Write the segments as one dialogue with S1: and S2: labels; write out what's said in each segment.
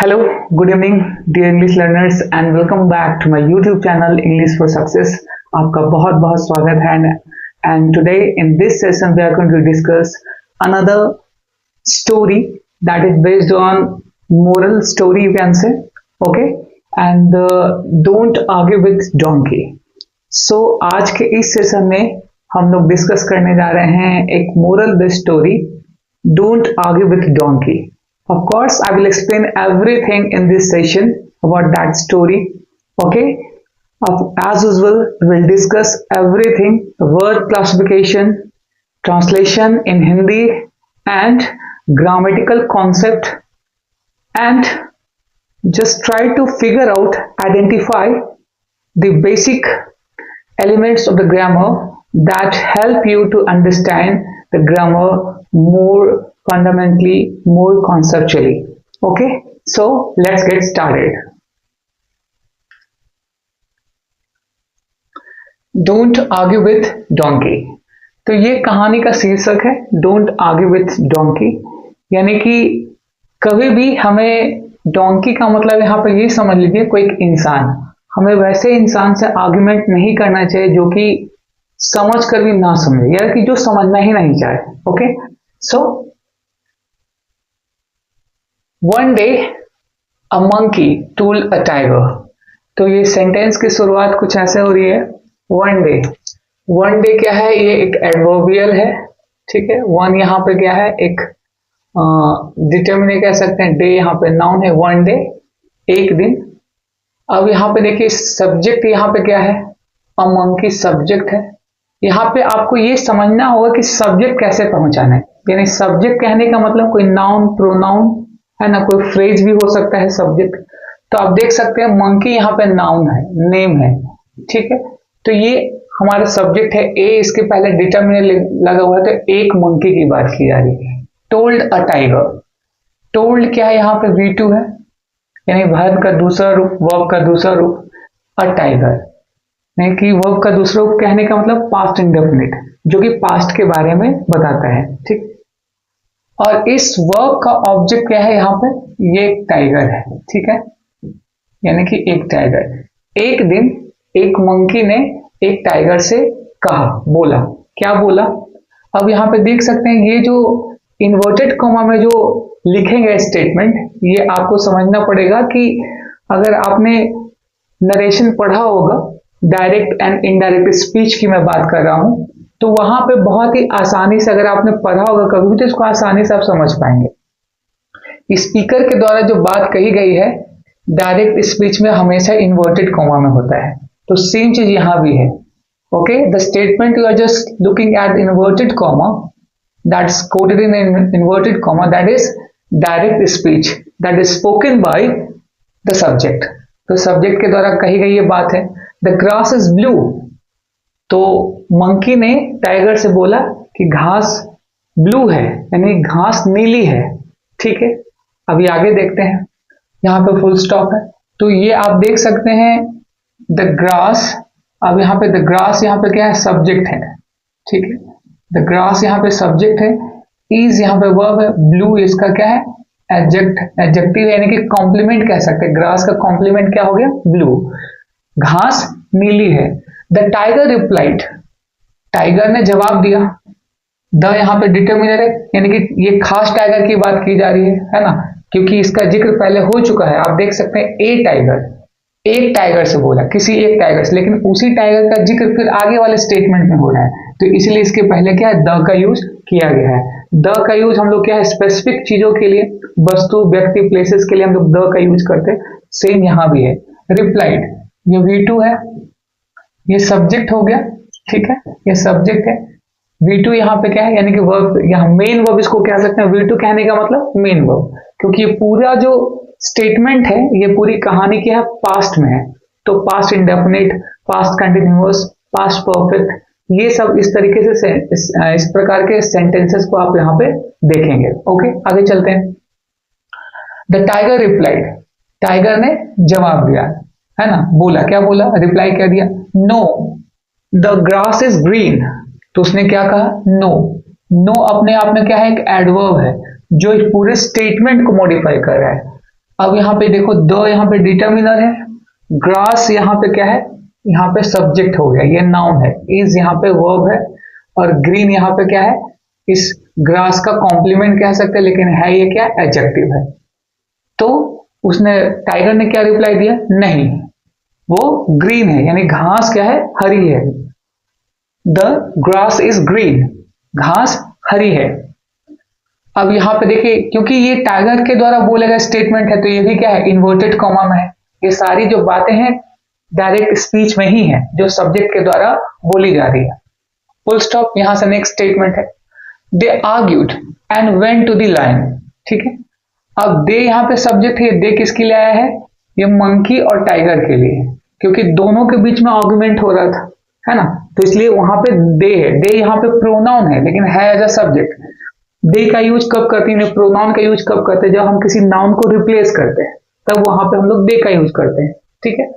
S1: Hello, good evening, dear English learners, and welcome back to my YouTube channel English for Success. आपका बहुत बहुत स्वागत है and today in this session we are going to discuss another story that is based on moral story you can say, okay, and don't argue with donkey. So आज के इस session में हम लोग डिस्कस करने जा रहे हैं एक moral based story, don't argue with donkey. Of course, I will explain everything in this session about that story. Okay. As usual, we will discuss everything: word classification, translation in Hindi, and grammatical concept. And just try to figure out, identify the basic elements of the grammar that help you to understand the grammar more fundamentally, more conceptually. Okay, so let's get started. Don't argue with donkey. तो ये कहानी का शीर्षक है Don't argue with donkey. यानी कि कभी भी हमें डोंकी का मतलब यहाँ पर ये समझ लीजिए कोई एक इंसान, हमें वैसे इंसान से आर्ग्यूमेंट नहीं करना चाहिए जो कि समझ कर भी ना समझे या कि जो समझना ही नहीं चाहे. Okay, so One day a monkey told a tiger. तो ये सेंटेंस की शुरुआत कुछ ऐसे हो रही है, वन डे. वन डे क्या है, ये एक एडवर्बियल है, ठीक है. वन यहाँ पे क्या है, एक डिटर्मिनेट कह सकते हैं, डे यहाँ पे नाउन है, वन डे एक दिन. अब यहाँ पे देखिए सब्जेक्ट यहाँ पे क्या है, अ मंकी सब्जेक्ट है. यहाँ पे आपको ये समझना होगा कि सब्जेक्ट कैसे पहुंचाना है. यानी सब्जेक्ट कहने का मतलब कोई नाउन प्रोनाउन है ना, कोई फ्रेज भी हो सकता है सब्जेक्ट. तो आप देख सकते हैं मंकी यहाँ पे नाउन है, नेम है, ठीक है. तो ये हमारा सब्जेक्ट है ए, इसके पहले डिटर्मिनेट लगा हुआ है, तो एक मंकी की बात की जा रही है. Told a tiger. टोल्ड क्या है, यहाँ पे V2 है, यानी वर्ब का दूसरा रूप, वर्ब का दूसरा रूप, अ टाइगर. नहीं कि वर्ब का दूसरा रूप कहने का मतलब पास्ट इंडेफिनिट, जो कि पास्ट के बारे में बताता है, ठीक. और इस वर्ब का ऑब्जेक्ट क्या है यहाँ पे, ये एक टाइगर है, ठीक है. यानी कि एक टाइगर. एक दिन एक मंकी ने एक टाइगर से कहा, बोला, क्या बोला. अब यहाँ पे देख सकते हैं ये जो इन्वर्टेड कॉमा में जो लिखेंगे स्टेटमेंट, ये आपको समझना पड़ेगा कि अगर आपने नरेशन पढ़ा होगा, डायरेक्ट एंड इनडायरेक्ट स्पीच की मैं बात कर रहा हूं, तो वहां पे बहुत ही आसानी से अगर आपने पढ़ा होगा कभी भी, तो इसको आसानी से आप समझ पाएंगे. स्पीकर के द्वारा जो बात कही गई है डायरेक्ट स्पीच में हमेशा इन्वर्टेड कॉमा में होता है, तो सेम चीज यहां भी है. Okay, the statement you are just looking at inverted comma, that's quoted in inverted comma, that is direct speech that is spoken by the subject. तो सब्जेक्ट के द्वारा कही गई ये बात है. The grass is blue. तो मंकी ने टाइगर से बोला कि घास ब्लू है, यानी घास नीली है, ठीक है. अभी आगे देखते हैं, यहाँ पे फुल स्टॉप है. तो ये आप देख सकते हैं द ग्रास. अब यहाँ पे द ग्रास यहाँ पे क्या है, सब्जेक्ट है, ठीक है. द ग्रास यहाँ पे सब्जेक्ट है, इज यहाँ पे वर्ब है, ब्लू इसका क्या है, एडजेक्टिव, यानी कि कॉम्प्लीमेंट कह सकते हैं. ग्रास का कॉम्प्लीमेंट क्या हो गया, ब्लू. घास नीली है. The tiger replied. टाइगर ने जवाब दिया. द यहाँ पे डिटर्मिनर है, यानी कि ये खास टाइगर की बात की जा रही है ना, क्योंकि इसका जिक्र पहले हो चुका है. आप देख सकते हैं ए टाइगर, एक टाइगर से बोला, किसी एक टाइगर से, लेकिन उसी टाइगर का जिक्र फिर आगे वाले स्टेटमेंट में हो रहा है, तो इसलिए इसके पहले क्या है, द का यूज किया गया है. द का यूज हम लोग क्या है, स्पेसिफिक चीजों के लिए, वस्तु व्यक्ति प्लेसेस के लिए हम लोग द का यूज करते हैं. सेम यहां भी है. रिप्लाइड, ये V2 है, ये सब्जेक्ट हो गया, ठीक है, ये सब्जेक्ट है. V2 यहाँ पे क्या है, यानी कि वर्ब, यहाँ मेन वर्ब इसको कह सकते हैं. V2 कहने का मतलब मेन वर्ब, क्योंकि ये पूरा जो स्टेटमेंट है, ये पूरी कहानी क्या है, पास्ट में है. तो past indefinite, past continuous, past perfect, ये सब इस तरीके से इस प्रकार के सेंटेंसेस को आप यहाँ पे देखेंगे. ओके, आगे चलते हैं. The tiger replied. टाइगर ने जवाब दिया, है ना, बोला, क्या बोला, रिप्लाई क्या दिया, know the grass is green. तो उसने क्या कहा, नो. नो अपने आप में क्या है, एक एडवर्ब है जो इस पूरे स्टेटमेंट को मॉडिफाई कर रहा है. अब यहाँ पे देखो, द यहाँ पे डिटर्मिनर है, ग्रास यहाँ पे क्या है, यहाँ पे सब्जेक्ट हो गया, ये नाउन है, इज यहाँ पे वर्ब है, और ग्रीन यहाँ पे क्या है, इस ग्रास का कॉम्प्लीमेंट कह सकते हैं, लेकिन है ये क्या, एडजेक्टिव है। तो उसने, टाइगर ने क्या रिप्लाई दिया, नहीं, वो ग्रीन है, यानी घास क्या है, हरी है। द ग्रास इज ग्रीन, घास हरी है। अब यहाँ पे देखिए, क्योंकि ये टाइगर के द्वारा बोले गए स्टेटमेंट है, तो ये भी क्या है, इन्वर्टेड कॉमा में है। ये सारी जो बातें हैं डायरेक्ट स्पीच में ही है, जो सब्जेक्ट के द्वारा बोली जा रही है। Full stop. यहां से नेक्स्ट स्टेटमेंट है, they argued and went to the lion. ठीक है, अब दे यहाँ पे सब्जेक्ट है, दे किसके लिए आया है, ये मंकी और टाइगर के लिए, क्योंकि दोनों के बीच में आर्गुमेंट हो रहा था, है ना, तो इसलिए वहां पे दे है। दे यहाँ पे प्रोनाउन है, लेकिन है एज अ सब्जेक्ट। दे का यूज कब करते हैं, प्रोनाउन का यूज कब करते हैं, जब हम किसी नाउन को रिप्लेस करते हैं, तब वहां पे हम लोग दे का यूज करते हैं। ठीक है,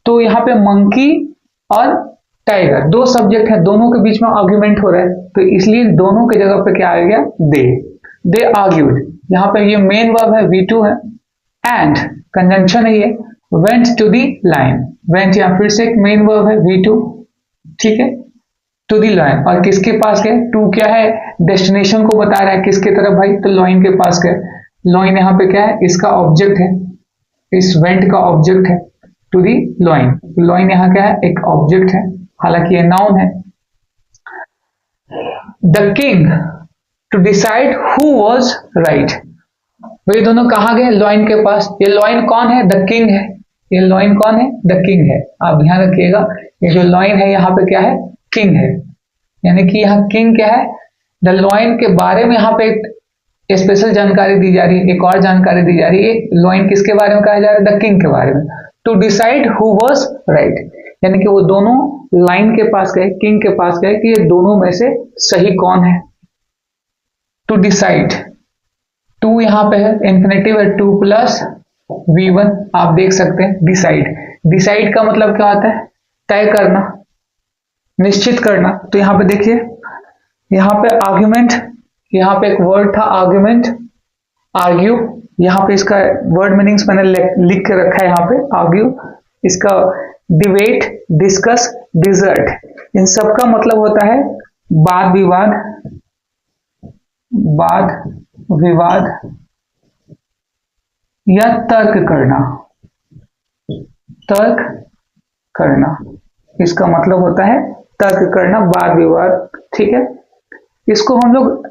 S1: तो यहाँ पे मंकी और टाइगर दो सब्जेक्ट है, दोनों के बीच में आर्ग्यूमेंट हो रहा है, तो इसलिए दोनों की जगह पे क्या आ गया, दे आर्ग्यूड। यहाँ पे ये मेन वर्ब है, V2 है, एंड कंजंक्शन है ये, went to the line. Went यहाँ फिर से एक मेन वर्ब है, V2, ठीक है, टू दी लाइन, और किसके पास गए, टू क्या है, डेस्टिनेशन को बता रहा है, किसके तरफ भाई, तो लॉइन के पास गए। लॉइन यहाँ पे क्या है, इसका ऑब्जेक्ट है, इस वेंट का ऑब्जेक्ट है, टू दी लॉइन। लॉइन यहाँ क्या है, एक ऑब्जेक्ट है, हालांकि ये नाउन है। The king to decide who was right. वे दोनों कहां गए, लॉइन के पास। ये लॉइन कौन है, द किंग है। ये लॉइन कौन है, द किंग है। आप ध्यान रखिएगा, ये जो लॉइन है यहाँ पे क्या है, किंग है, यानी कि यहाँ किंग क्या है, द लॉइन के बारे में यहाँ पे एक स्पेशल जानकारी दी जा रही है, एक और जानकारी दी जा रही है। लॉइन किसके बारे में कहा जा रहा है, द किंग के बारे में। To decide who was right, यानी कि वो दोनों लाइन के पास गए, किंग के पास गए, कि ये दोनों में से सही कौन है। टू डिसाइड, टू यहाँ पे है, इंफिनिटिव है, 2 प्लस V1, आप देख सकते हैं, डिसाइड। डिसाइड का मतलब क्या होता है, तय करना, निश्चित करना। तो यहाँ पे देखिए, यहाँ पे आर्ग्यूमेंट, यहाँ पे एक वर्ड था आर्ग्यूमेंट, आर्ग्यू, यहाँ पे इसका वर्ड मीनिंग्स मैंने लिख के रखा है यहाँ पे, आर्ग्यू, इसका डिबेट, डिस्कस, डिजर्ट, इन सब का मतलब होता है वाद विवाद, वाद विवाद या तर्क करना। तर्क करना, इसका मतलब होता है तर्क करना, वाद विवाद। ठीक है, इसको हम लोग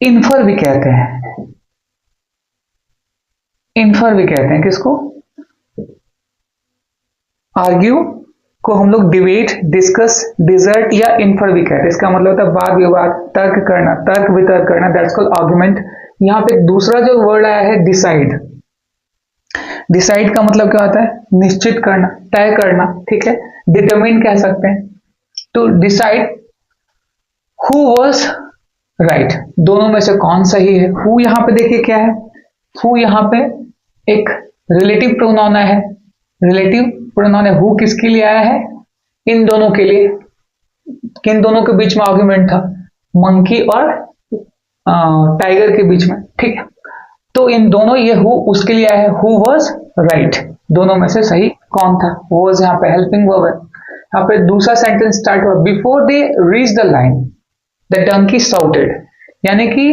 S1: इन्फर भी कहते हैं, इन्फर भी कहते हैं, किसको, आर्ग्यू को हम लोग डिबेट, डिस्कस, डिजर्ट या इन्फर भी कहते हैं। इसका मतलब होता है वाद विवाद, तर्क करना, तर्क वितर्क करना, दैट्स कॉल्ड आर्गुमेंट। यहाँ पे दूसरा जो वर्ड आया है, डिसाइड। डिसाइड का मतलब क्या होता है, निश्चित करना, तय करना। ठीक है, डिटरमिन कह सकते हैं। तो डिसाइड हु वाज राइट, दोनों में से कौन सही है। हु यहाँ पे देखिए क्या है, हु यहाँ पे एक रिलेटिव प्रोनाउन है, रिलेटिव प्रोनाउन है। हु किसके लिए आया है, इन दोनों के लिए। किन दोनों के बीच में आर्गुमेंट था, मंकी और टाइगर के बीच में। ठीक है, तो इन दोनों, ये हु उसके लिए आया है, हु वाज राइट, दोनों में से सही कौन था। वाज यहाँ पे हेल्पिंग वर्ब है। यहाँ पे दूसरा सेंटेंस स्टार्ट हुआ, before they reach the line the donkey shouted, यानी कि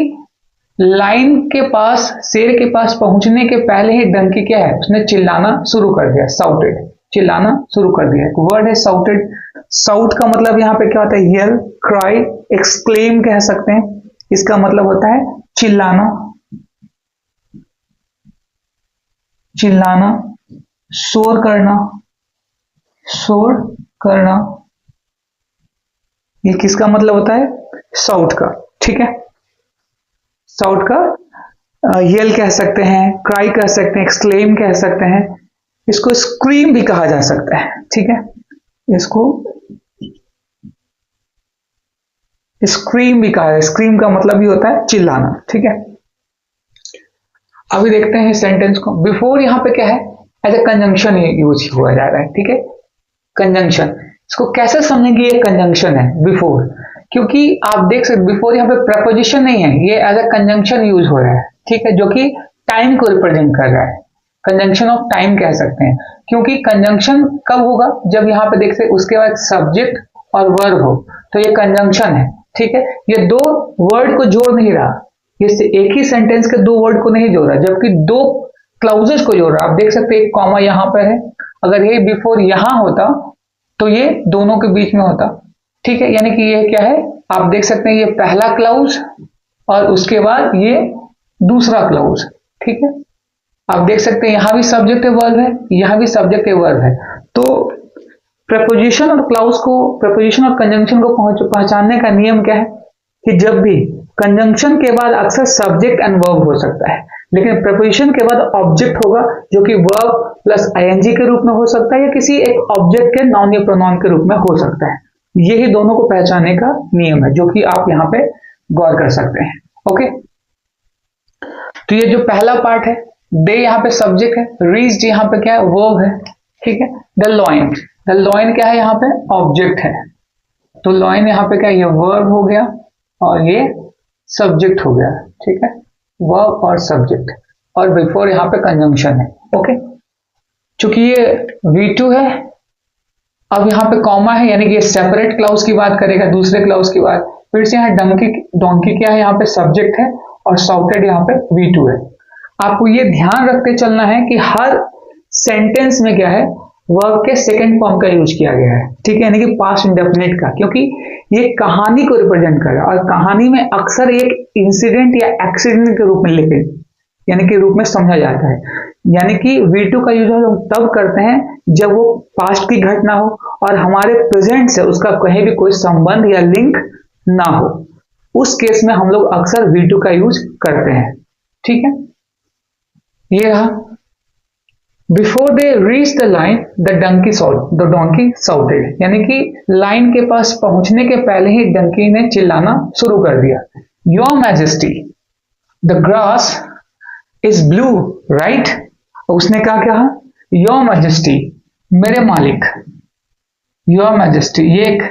S1: लाइन के पास, शेर के पास पहुंचने के पहले ही डंकी क्या है, उसने चिल्लाना शुरू कर दिया, साउटेड, चिल्लाना शुरू कर दिया। एक वर्ड है साउटेड। साउट का मतलब यहाँ पे क्या होता है, येल, क्राई, एक्सक्लेम कह सकते हैं। इसका मतलब होता है चिल्लाना, चिल्लाना, शोर करना, शोर करना, ये किसका मतलब होता है, साउट का। ठीक है, साउट का येल कह सकते हैं, क्राई कह सकते हैं, एक्सक्लेम कह सकते हैं, इसको स्क्रीम भी कहा जा सकता है। ठीक है, इसको स्क्रीम भी कहा है। स्क्रीम का मतलब भी होता है चिल्लाना। ठीक है, अभी देखते हैं सेंटेंस को। बिफोर यहाँ पे क्या है, एज ए कंजंक्शन यूज हुआ जा रहा है। ठीक है, कंजंक्शन, इसको कैसे समझेंगे, ये कंजंक्शन है बिफोर, क्योंकि आप देख सकते बिफोर यहाँ पे प्रपोजिशन नहीं है, ये एज ए कंजंक्शन यूज हो रहा है। ठीक है, जो कि टाइम को रिप्रेजेंट कर रहा है। कंजंक्शन ऑफ टाइम कह सकते हैं, क्योंकि कंजंक्शन कब होगा, जब यहाँ पे देखते उसके बाद सब्जेक्ट और वर्ब हो, तो ये कंजंक्शन है। ठीक है, ये दो वर्ड को जोड़ नहीं रहा, ये एक ही सेंटेंस के दो वर्ड को नहीं जोड़ रहा, जबकि दो क्लाउजेस को जोड़ रहा। आप देख सकते हैं एक कॉमा यहाँ पर है, अगर ये बिफोर यहाँ होता तो ये दोनों के बीच में होता। ठीक है, यानी कि ये क्या है, आप देख सकते हैं ये पहला क्लाउज और उसके बाद ये दूसरा क्लाउज। ठीक है, आप देख सकते हैं यहां भी सब्जेक्ट वर्ब है, यहां भी सब्जेक्ट वर्ब है। तो प्रपोजिशन और क्लाउज को, प्रपोजिशन और कंजंक्शन को पहचानने का नियम क्या है कि जब भी कंजंक्शन के बाद अक्सर सब्जेक्ट एंड वर्ब हो सकता है, लेकिन प्रपोजिशन के बाद ऑब्जेक्ट होगा जो कि वर्ब प्लस आईएनजी के रूप में हो सकता है या किसी एक ऑब्जेक्ट के नाउन या प्रोनाउन के रूप में हो सकता है। यही दोनों को पहचानने का नियम है जो कि आप यहाँ पे गौर कर सकते हैं। ओके, तो ये जो पहला पार्ट है, दे यहाँ पे सब्जेक्ट है, रीच्ड यहाँ पे क्या है, वर्ब है। ठीक है, द लॉइन क्या है, यहाँ पे ऑब्जेक्ट है, तो लॉइन यहाँ पे क्या है, ये वर्ब हो गया और ये सब्जेक्ट हो गया। ठीक है, वर्ब और सब्जेक्ट, और बिफोर यहाँ पे कंजंक्शन है। ओके, चूंकि ये V2 है, अब यहाँ पे कॉमा है, यानी कि ये सेपरेट क्लाउज की बात करेगा दूसरे क्लाउज की बात। फिर से यहाँ डोंकी क्या है, यहाँ पे सब्जेक्ट है और साउटेड यहाँ पे V2 है। आपको ये ध्यान रखते चलना है कि हर सेंटेंस में क्या है, वर्ब के सेकंड फॉर्म का यूज किया गया है। ठीक है, यानी कि पास्ट इंडेफिनिट का, क्योंकि ये कहानी को रिप्रेजेंट कर रहा है और कहानी में अक्सर एक इंसिडेंट या एक्सीडेंट के रूप में लिखे, यानी कि रूप में समझा जाता है। यानी कि V2 का यूज हम तब करते हैं जब वो पास्ट की घटना हो और हमारे प्रेजेंट से उसका कहीं भी कोई संबंध या लिंक ना हो, उस केस में हम लोग अक्सर V2 का यूज करते हैं। ठीक है, ये रहा, before they reach the line the donkey shouted, यानी कि लाइन के पास पहुंचने के पहले ही डंकी ने चिल्लाना शुरू कर दिया। Your majesty the grass is blue right, उसने कहा योर मैजेस्टी, मेरे मालिक। योर मैजेस्टी ये एक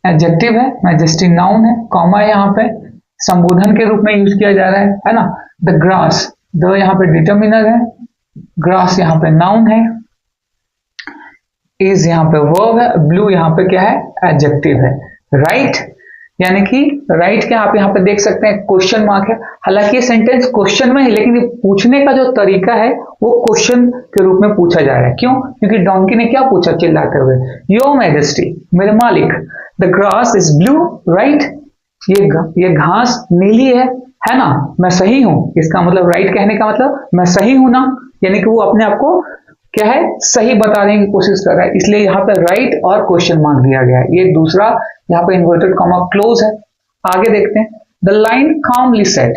S1: एडजेक्टिव है, मैजेस्टी नाउन है, कॉमा यहाँ पे संबोधन के रूप में यूज किया जा रहा है ना। द ग्रास, द यहाँ पे डिटर्मिनर है, ग्रास यहाँ पे नाउन है, इज यहाँ पे वर्ब है, ब्लू यहाँ पे क्या है, एडजेक्टिव है। राइट यानी कि राइट क्या आप यहाँ पे देख सकते हैं क्वेश्चन मार्क है, हालांकि ये सेंटेंस क्वेश्चन में है लेकिन ये पूछने का जो तरीका है वो क्वेश्चन के रूप में पूछा जा रहा है। क्यों? क्योंकि डोंकी ने क्या पूछा चिल्लाते हुए, योर मैजेस्टी, मेरे मालिक, the grass is blue right, ये घास नीली है ना, मैं सही हूं। इसका मतलब राइट कहने का मतलब मैं सही हूं ना, यानी कि वो अपने आप को क्या है, सही बताने की कोशिश कर रहा है, इसलिए यहाँ पे राइट और क्वेश्चन मार्क दिया गया है। ये दूसरा यहाँ पे इन्वर्टेड कॉमा क्लोज है। आगे देखते हैं, the line calmly said,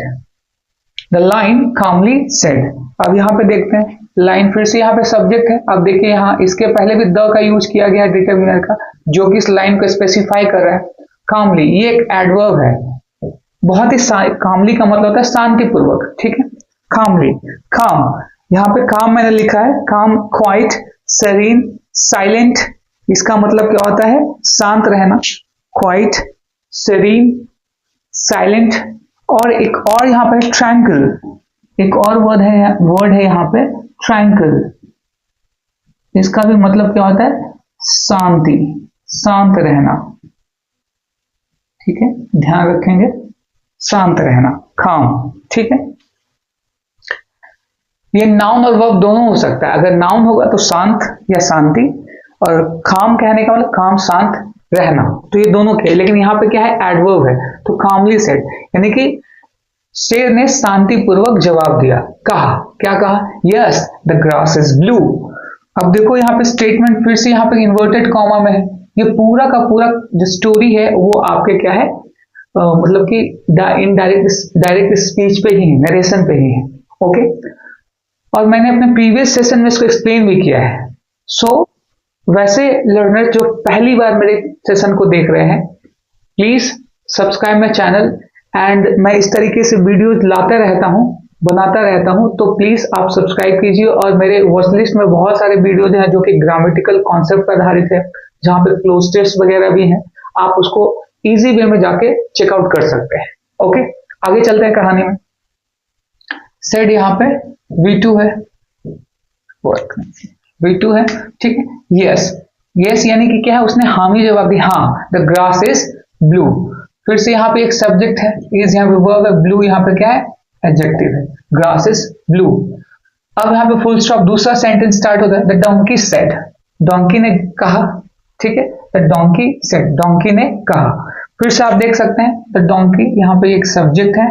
S1: the line calmly said. अब यहाँ पे देखते हैं लाइन, फिर से यहाँ पे सब्जेक्ट है। अब देखिए यहाँ इसके पहले भी द का यूज किया गया है डिटरमिनर का, जो कि इस लाइन को स्पेसिफाई कर रहा है। कामली ये एक एडवर्ब है, बहुत ही कामली का मतलब होता है शांतिपूर्वक। ठीक है, कामली, काम, यहाँ पे काम मैंने लिखा है, काम, क्वाइट, सेरीन, साइलेंट, इसका मतलब क्या होता है, शांत रहना, क्वाइट, सेरीन, साइलेंट। और एक और यहाँ पे ट्रैंक्विल, एक और वर्ड है यहाँ पे ट्रैंक्विल, इसका भी मतलब क्या होता है, शांति, शांत रहना। ठीक है, ध्यान रखेंगे, शांत रहना, काम। ठीक है, ये नाउन और वर्ब दोनों हो सकता है। अगर नाउन होगा तो शांत या शांति, और काम कहने का मतलब काम, शांत रहना, तो ये दोनों के। लेकिन यहाँ पे क्या है, एडवर्ब है, तो कामली सेड, यानी कि शेर ने शांतिपूर्वक जवाब दिया, कहा, क्या कहा, yes the grass is blue. अब देखो यहाँ पे स्टेटमेंट फिर से यहाँ पे इन्वर्टेड कॉमा में है। ये पूरा का पूरा जो स्टोरी है वो आपके क्या है, मतलब कि डायरेक्ट स्पीच पे ही है, नरेशन पे ही है। ओके, और मैंने अपने प्रीवियस सेशन में इसको एक्सप्लेन भी किया है। वैसे लर्नर जो पहली बार मेरे सेशन को देख रहे हैं, please subscribe my channel, and मैं इस तरीके से वीडियोज लाता रहता हूं, बनाता रहता हूं, तो प्लीज आप सब्सक्राइब कीजिए। और मेरे वॉच लिस्ट में बहुत सारे वीडियोज हैं जो कि ग्रामेटिकल कॉन्सेप्ट पर आधारित है, जहां पे क्लोज टेस्ट वगैरह भी हैं, आप उसको इजी वे में जाके चेकआउट कर सकते हैं। ओके, आगे चलते हैं कहानी में। सेड यहाँ पे V2 है, वर्क। V2 है, ठीक है। यस, यस यानी कि क्या है, उसने हामी जवाब दी, हाँ द ग्रास इज ब्लू। फिर से यहाँ पे एक सब्जेक्ट है, इज यहाँ पे वर्ब है, ब्लू यहाँ पे क्या है, एडजेक्टिव है, ग्रास इज ब्लू। अब यहाँ पे फुल स्टॉप, दूसरा सेंटेंस स्टार्ट होता है, द डोंकी सेड, डोंकी ने कहा, ठीक है, द डोंकी सेड, डोंकी ने कहा। फिर से आप देख सकते हैं द डोंकी, यहाँ पे एक सब्जेक्ट है,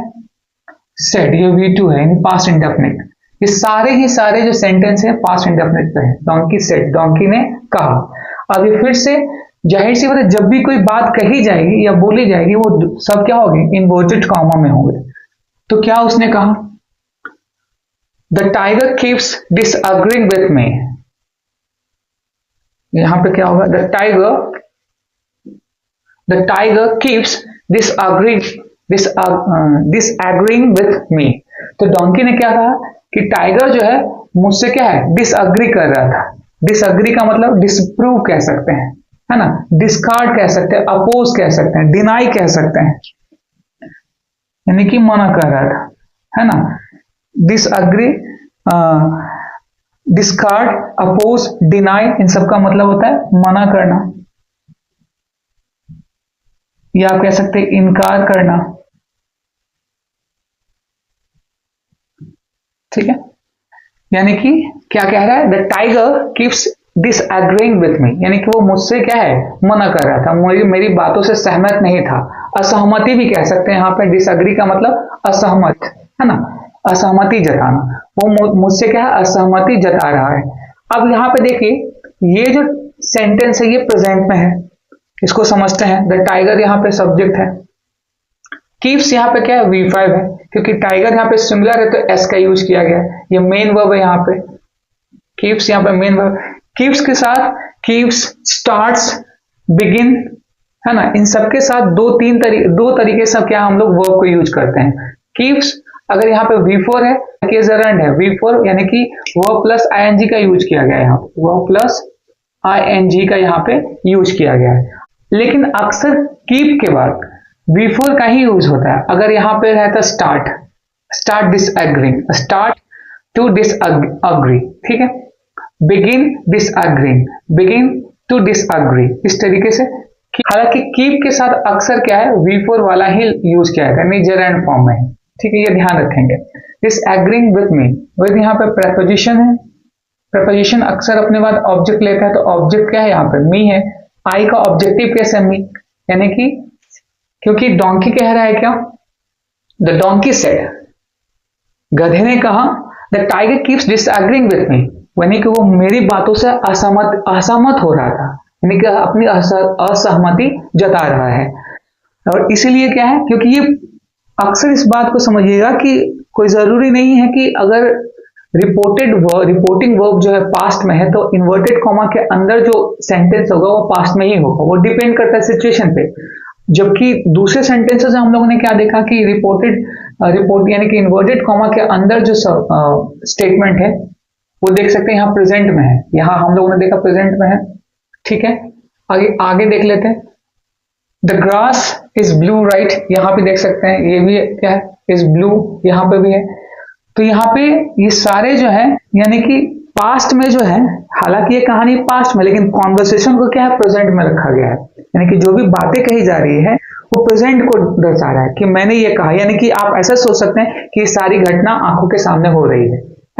S1: सेड ये V2 है, पास्ट इंडेफिनिट। ये सारे ही सारे जो सेंटेंस है पास्ट इंडेफिनिट पे है, डोंकी सेड, डोंकी ने कहा। अब ये फिर से जाहिर सी बात है, जब भी कोई बात कही जाएगी या बोली जाएगी वो सब क्या होगी, इन्वर्टेड कॉमा में होंगे। तो क्या उसने कहा, the tiger keeps disagreeing with me, यहां पे क्या होगा, the tiger keeps disagreeing with me. तो डोंकी ने क्या कहा कि टाइगर जो है मुझसे क्या है, डिसएग्री कर रहा था। डिसएग्री का मतलब डिसप्रूव कह सकते हैं, है ना, डिस्कार्ड कह सकते हैं, अपोज कह सकते हैं, डिनाई कह सकते हैं, यानी कि मना कर रहा था, है ना। डिसएग्री, डिस्कार्ड, अपोज, डिनाई, इन सब का मतलब होता है मना करना, या आप कह सकते हैं इनकार करना, ठीक है। यानी कि क्या कह रहा है, the tiger keeps disagreeing with me, यानी कि वो मुझसे क्या है, मना कर रहा था, मेरी बातों से सहमत नहीं था। असहमति भी कह सकते हैं यहाँ पे, डिसएग्री का मतलब असहमत, है ना, असहमति जताना, वो मुझसे क्या है, असहमति जता रहा है। अब यहाँ पे देखिए ये जो सेंटेंस है ये प्रेजेंट में है, इसको समझते हैं। द टाइगर यहाँ पे सब्जेक्ट है, कीप्स यहाँ पे क्या है, V5 है, क्योंकि टाइगर यहाँ पे सिंगुलर है तो एस का यूज किया गया है। ये मेन वर्ब है यहाँ पे, कीप्स यहाँ पे मेन वर्ब। कीप्स के साथ कीप्स, स्टार्ट्स, बिगिन, है ना, इन सबके साथ दो तरीके से क्या हम लोग वर्ब को यूज करते हैं। कीप्स अगर यहाँ पे V4 है, केजरंड है, V4 यानी कि वर्ब प्लस ing का यूज किया गया है, यहाँ पे वर्ब प्लस ing का यहाँ पे यूज किया गया है। लेकिन अक्सर कीप के बाद V4 का ही यूज होता है। अगर यहाँ पे रहता start disagreeing, start to disagree, ठीक है, begin disagreeing, begin to disagree, इस तरीके से। हालांकि कीप के साथ अक्सर क्या है, V4 वाला ही यूज किया जाता है, जेरेंड फॉर्म में, ठीक है, ये ध्यान रखेंगे। डिसएग्रीइंग विथ मी, विथ यहाँ पे प्रेपोजिशन है, प्रेपोजिशन अक्सर अपने बाद ऑब्जेक्ट लेता है, तो ऑब्जेक्ट क्या है यहाँ पे, मी है। आई का ऑब्जेक्टिव कैसे, मी, यानी कि क्योंकि डोंकी कह रहा है क्या, द डोंकी सेड, गधे ने कहा, the tiger keeps disagreeing with me, यानी कि वो मेरी बातों से असहमत हो रहा था, यानी कि अपनी असहमति जता रहा है। और इसीलिए क्या है, क्योंकि ये अक्सर इस बात को समझिएगा कि कोई जरूरी नहीं है कि अगर रिपोर्टिंग वर्ब जो है पास्ट में है तो इन्वर्टेड कॉमा के अंदर जो सेंटेंस होगा वो पास्ट में ही होगा, वो डिपेंड करता है सिचुएशन पे। जबकि दूसरे सेंटेंसेस हम लोगों ने क्या देखा कि रिपोर्ट यानी कि इन्वर्टेड कॉमा के अंदर जो स्टेटमेंट है वो देख सकते हैं, यहाँ प्रेजेंट में है, यहाँ हम लोगों ने देखा प्रेजेंट में है, ठीक है। आगे देख लेते हैं, the grass is blue, right, यहाँ पे देख सकते हैं ये भी क्या है, इज ब्लू, यहाँ पे भी है। तो यहाँ पे ये सारे जो है यानी कि पास्ट में जो है, हालांकि ये कहानी पास्ट में, लेकिन कॉन्वर्सेशन को क्या है, प्रेजेंट में रखा गया है, यानी कि जो भी बातें कही जा रही है वो प्रेजेंट को दर्शा रहा है कि मैंने ये कहा, यानी कि आप ऐसा सोच सकते हैं कि ये सारी घटना आंखों के सामने हो रही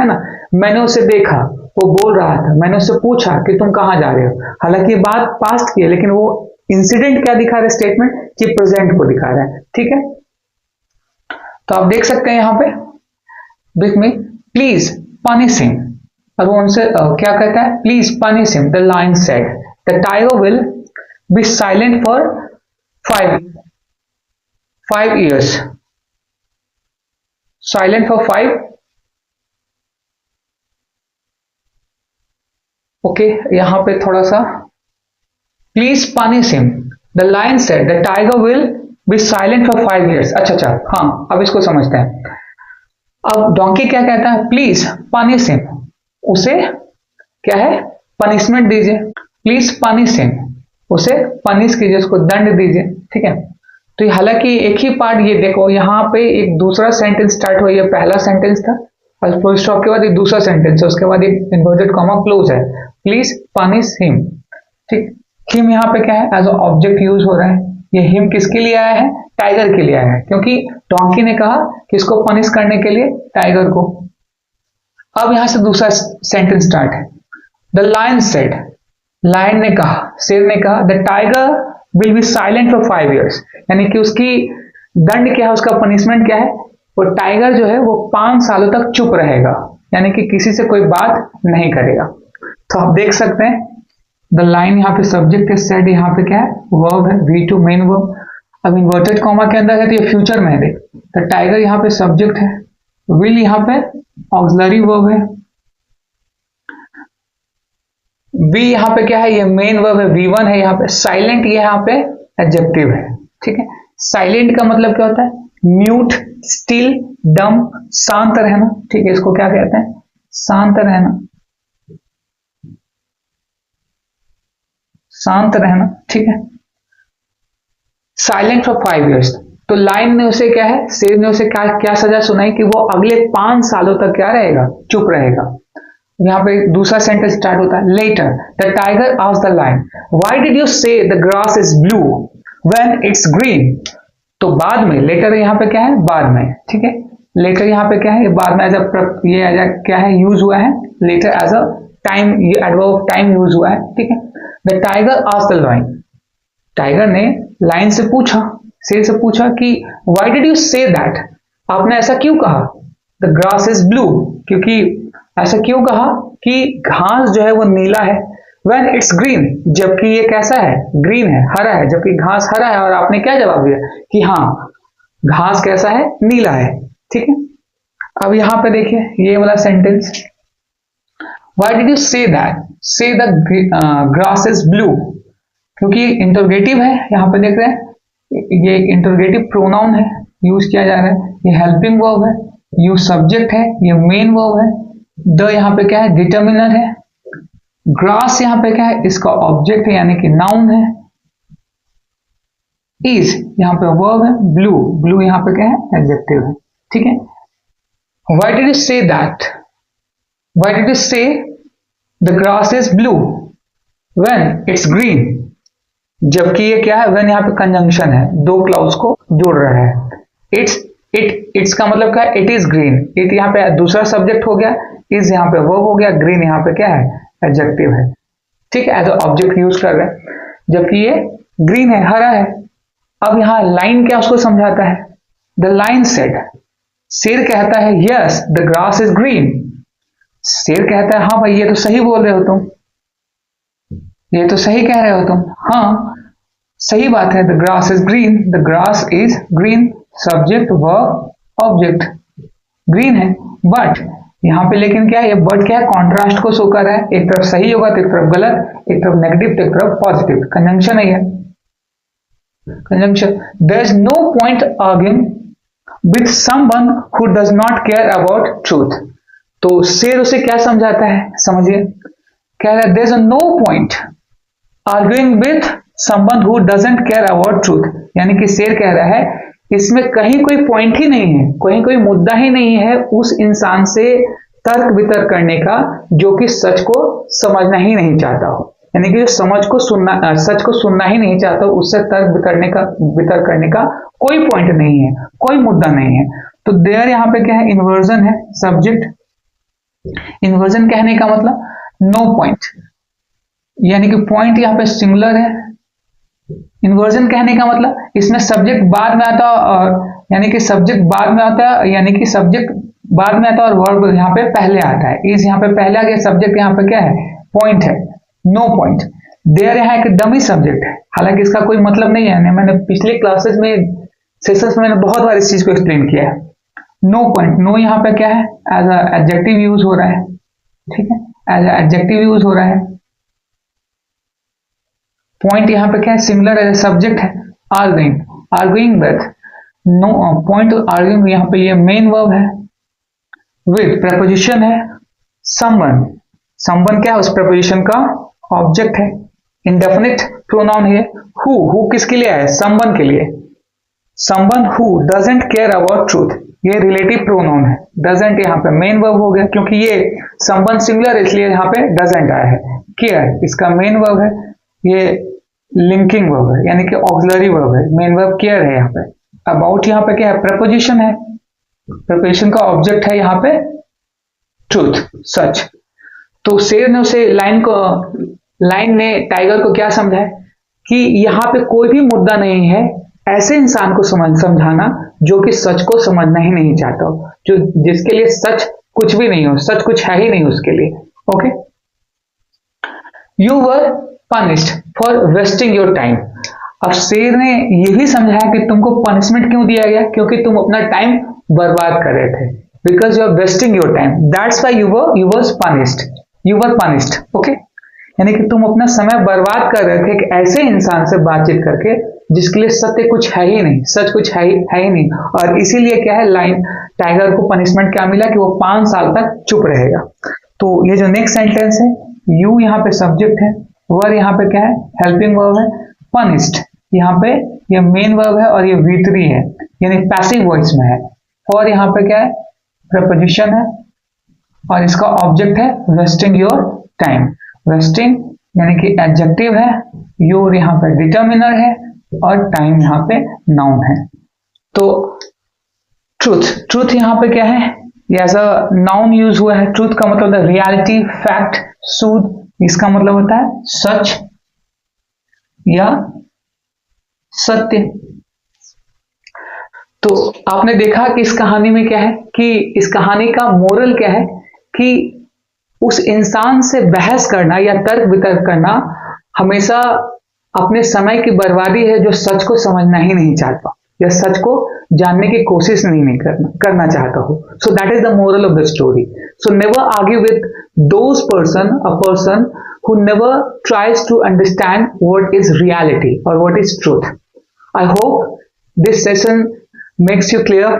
S1: है ना। मैंने उसे देखा, वो बोल रहा था, मैंने उससे पूछा कि तुम कहाँ जा रहे हो, हालांकि ये बात पास्ट की है, लेकिन वो इंसिडेंट क्या दिखा रहा है, स्टेटमेंट कि प्रेजेंट को दिखा रहा है, ठीक है। तो आप देख सकते हैं यहाँ पे with me, please punish him, और वो उनसे क्या कहता है, please punish him, the lion said, the tiger will be silent for 5 years, silent for 5, okay. यहां पे थोड़ा सा, please punish him, the lion said, the tiger will be silent for 5 years। अच्छा, हाँ, अब इसको समझते हैं। अब डोंकी क्या कहता है, प्लीज पनिश हिम, उसे क्या है, पनिशमेंट दीजिए, प्लीज पनिश हिम, उसे पनिश कीजिए, उसको दंड दीजिए, ठीक है। तो हालांकि एक ही पार्ट, ये देखो यहाँ पे एक दूसरा सेंटेंस स्टार्ट हुआ, ये पहला सेंटेंस था, और फुल स्टॉप के बाद एक दूसरा सेंटेंस है, उसके बाद एक इन्वर्टेड कॉमा क्लोज है, प्लीज पनिश हिम। ठीक, हिम यहाँ पे क्या है, एज ऑब्जेक्ट यूज हो रहा है। ये हिम किसके लिए आया है, टाइगर के लिए आया है, क्योंकि डोंकी ने कहा किसको पनिश करने के लिए, टाइगर को। अब यहां से दूसरा सेंटेंस स्टार्ट है। द लायन सेड, लायन ने कहा, शेर ने कहा, the tiger will be silent for 5 years, यानी कि उसकी दंड क्या है, उसका पनिशमेंट क्या है, वो टाइगर जो है वो 5 सालों तक चुप रहेगा, यानी कि किसी से कोई बात नहीं करेगा। तो आप देख सकते हैं द लाइन यहाँ पे सब्जेक्ट है, सेड यहाँ पे क्या है, वर्ब है, V2 मेन वर्ब। अब इन्वर्टेड कॉमा के अंदर है तो ये फ्यूचर में है। द टाइगर यहाँ पे सब्जेक्ट है, विल यहाँ पे ऑक्सिलरी वर्ब है, वी यहाँ पे क्या है, ये मेन वर्ब है, V1 है यहाँ पे। साइलेंट ये यहाँ पे एडजेक्टिव है। ठीक है, साइलेंट का मतलब क्या होता है, म्यूट, स्टिल, डम, शांत रहना। ठीक है, इसको क्या कहते हैं, शांत रहना, शांत रहना। ठीक है, साइलेंट फॉर 5 years। तो लाइन ने उसे क्या है, शेर ने उसे क्या क्या सजा सुनाई कि वो अगले 5 सालों तक क्या रहेगा, चुप रहेगा। यहाँ पे दूसरा सेंटेंस स्टार्ट होता है, later the tiger asked the lion why did you say the grass is blue when it's green. तो बाद में, लेटर यहाँ पे क्या है, बाद में। ठीक है, लेटर यहाँ पे क्या है, ये बाद में ये एज अ क्या है, यूज हुआ है, लेटर एज अ टाइम, ये एडवर्ब टाइम यूज हुआ है। ठीक है, the tiger asked the lion, tiger ने लाइन से पूछा, शेर से पूछा कि why did you say that, आपने ऐसा क्यों कहा, द ग्रास इज ब्लू, क्योंकि ऐसा क्यों कहा कि घास जो है वो नीला है, व्हेन इट्स ग्रीन, जबकि ये कैसा है, ग्रीन है, हरा है, जबकि घास हरा है। और आपने क्या जवाब दिया कि हाँ घास कैसा है, नीला है। ठीक है, अब यहां पे देखिए ये वाला sentence, why did you say that, से द ग्रास इज ब्लू, क्योंकि इंटरोगेटिव है, यहां पे देख रहे हैं ये इंटरोगेटिव प्रोनाउन है, यूज किया जा रहा है, ये हेल्पिंग वर्ब है, यू सब्जेक्ट है, ये मेन वर्ब है, द यहाँ पे क्या है, डिटर्मिनर है, ग्रास यहाँ पे क्या है, इसका ऑब्जेक्ट है यानी कि नाउन है, इज यहाँ पे वर्ब है, ब्लू, ब्लू यहाँ पे क्या है, एडजेक्टिव है। ठीक है, why did you say that, why did you say the grass is blue when it's green, जबकि ये क्या है, व्हेन यहाँ पे कंजंक्शन है, दो क्लाउड्स को जोड़ रहा है। इट्स का मतलब क्या है, इट इज ग्रीन, इट यहाँ पे दूसरा सब्जेक्ट हो गया, इज यहाँ पे वर्ब हो गया, ग्रीन यहाँ पे क्या है, एडजेक्टिव है। ठीक है, एज ऑब्जेक्ट यूज कर रहे हैं, जबकि ये ग्रीन है, हरा है। अब यहाँ लाइन क्या उसको समझाता है, द लाइन सेड, शेर कहता है yes the grass is green, शेर कहता है हाँ भाई ये तो सही बोल रहे हो तुम, ये तो सही कह रहे हो तुम, हाँ सही बात है, the grass is green, the grass is green, subject verb object, green है। बट यहाँ पे लेकिन क्या है, ये बट क्या है, कॉन्ट्रास्ट को शो कर रहा है, एक तरफ सही होगा तो एक तरफ गलत, एक तरफ नेगेटिव तो एक तरफ पॉजिटिव, कंजंक्शन है, conjunction. There is no point arguing with someone who does not care about truth. तो शेर उसे क्या समझाता है, समझिए, कह रहा है there is no point arguing with someone who doesn't care about truth, यानी कि शेर कह रहा है इसमें कहीं कोई पॉइंट ही नहीं है, कहीं कोई मुद्दा ही नहीं है उस इंसान से तर्क वितर्क करने का जो कि सच को समझना ही नहीं चाहता हो, यानी कि जो समझ को सुनना, सच को सुनना ही नहीं चाहता, उससे तर्क वितर्क करने का कोई पॉइंट नहीं है, कोई मुद्दा नहीं है। तो देयर यहाँ पे क्या है, इन्वर्जन है, सब्जेक्ट। इन्वर्जन कहने का मतलब नो पॉइंट, यानी कि पॉइंट यहाँ पे सिंगुलर है। इन्वर्जन कहने का मतलब इसमें सब्जेक्ट बाद में आता है, और यानी कि सब्जेक्ट बाद में आता है, यानी कि सब्जेक्ट बाद में आता है और वर्ब यहाँ पे पहले आता है, इज यहाँ पे पहले आ गया, सब्जेक्ट यहाँ पे क्या है, पॉइंट है, नो पॉइंट। देयर यहाँ एक डमी सब्जेक्ट है, हालांकि इसका कोई मतलब नहीं है, मैंने पिछले क्लासेस में, सेशंस में मैंने बहुत बार इस चीज को एक्सप्लेन किया है। नो पॉइंट, नो यहाँ पे क्या है, एज एडजेक्टिव यूज हो रहा है। ठीक है, एज एडजेक्टिव यूज हो रहा है। पॉइंट यहाँ पे क्या है, सिंगुलर एज सब्जेक्ट है, arguing, arguing with, no point arguing यहाँ पे ये मेन वर्ब है, विथ प्रपोजिशन है, समवन, समवन क्या है, उस प्रपोजिशन का ऑब्जेक्ट है, इंडेफिनिट प्रोनाउन है, हु किसके लिए है, समवन के लिए, someone who doesn't care about truth, ये रिलेटिव प्रोनाउन है, डजंट यहाँ पे मेन वर्ब हो गया, क्योंकि ये संबंध सिंगुलर इसलिए यहाँ पे डजंट आया है। केयर इसका मेन वर्ब है, ये लिंकिंग वर्ब है यानी कि ऑक्सिलरी वर्ब है, मेन वर्ब केयर है यहाँ पे। अबाउट यहाँ पे क्या है, प्रपोजिशन है, प्रपोजिशन का ऑब्जेक्ट है यहाँ पे ट्रूथ, सच। तो शेर ने उसे लाइन ने टाइगर को क्या समझाया कि यहाँ पे कोई भी मुद्दा नहीं है ऐसे इंसान को समझाना जो कि सच को समझना ही नहीं चाहता हो, जो जिसके लिए सच कुछ भी नहीं हो, सच कुछ है ही नहीं उसके लिए। Okay, you were punished for wasting your time. अब शेर ने यह भी समझाया कि तुमको पनिशमेंट क्यों दिया गया, क्योंकि तुम अपना टाइम बर्बाद कर रहे थे, because you are wasting your time, that's why you were punished. Okay, यानी कि तुम अपना समय बर्बाद कर रहे थे कि ऐसे इंसान से बातचीत करके जिसके लिए सत्य कुछ है ही नहीं, सच कुछ है ही नहीं। और इसीलिए क्या है, टाइगर को पनिशमेंट क्या मिला कि वो 5 साल तक चुप रहेगा। तो ये जो नेक्स्ट सेंटेंस है, यू यहाँ पे सब्जेक्ट है, वर यहाँ पे क्या है, हेल्पिंग वर्ब है, पनिश्ड यहाँ पे ये मेन वर्ब है और ये V3 है यानी पैसिव वॉइस में है, और यहाँ पे क्या है, प्रपोजिशन है और इसका ऑब्जेक्ट है वेस्टिंग योर टाइम। वेस्टिंग यानी कि एडजेक्टिव है, योर यहाँ पे डिटर्मिनर है और टाइम यहाँ पे नाउन है। तो ट्रूथ यहाँ पे क्या है, एज अ नाउन यूज हुआ है। ट्रूथ का मतलब है रियलिटी, फैक्ट, सूद, इसका मतलब होता है सच या सत्य। तो आपने देखा कि इस कहानी में क्या है, कि इस कहानी का मोरल क्या है कि उस इंसान से बहस करना या तर्क वितर्क करना हमेशा अपने समय की बर्बादी है, जो सच को समझना ही नहीं चाहता या सच को जानने की कोशिश नहीं करना चाहता हो। So that is the moral of the story. So never argue with those a person who never tries to understand what is reality or what is truth. I hope this session makes you clear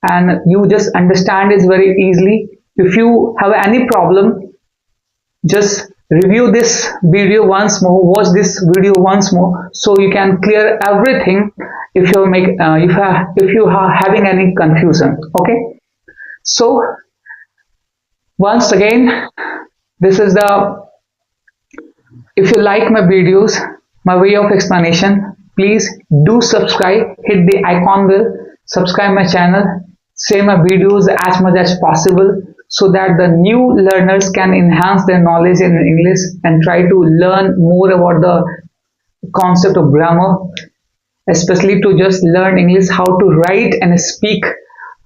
S1: and you just understand it very easily. If you have any problem, just review this video once more, watch this video once more, so you can clear everything if you are having any confusion. Okay, so once again, this is the, if you like my videos, my way of explanation, please do subscribe, hit the icon bell, subscribe my channel, share my videos as much as possible so that the new learners can enhance their knowledge in English and try to learn more about the concept of grammar, especially to just learn English, how to write and speak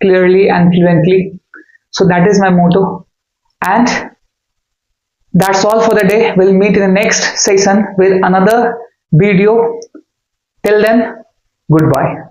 S1: clearly and fluently. So that is my motto, and that's all for the day. We'll meet in the next session with another video. Till then, goodbye.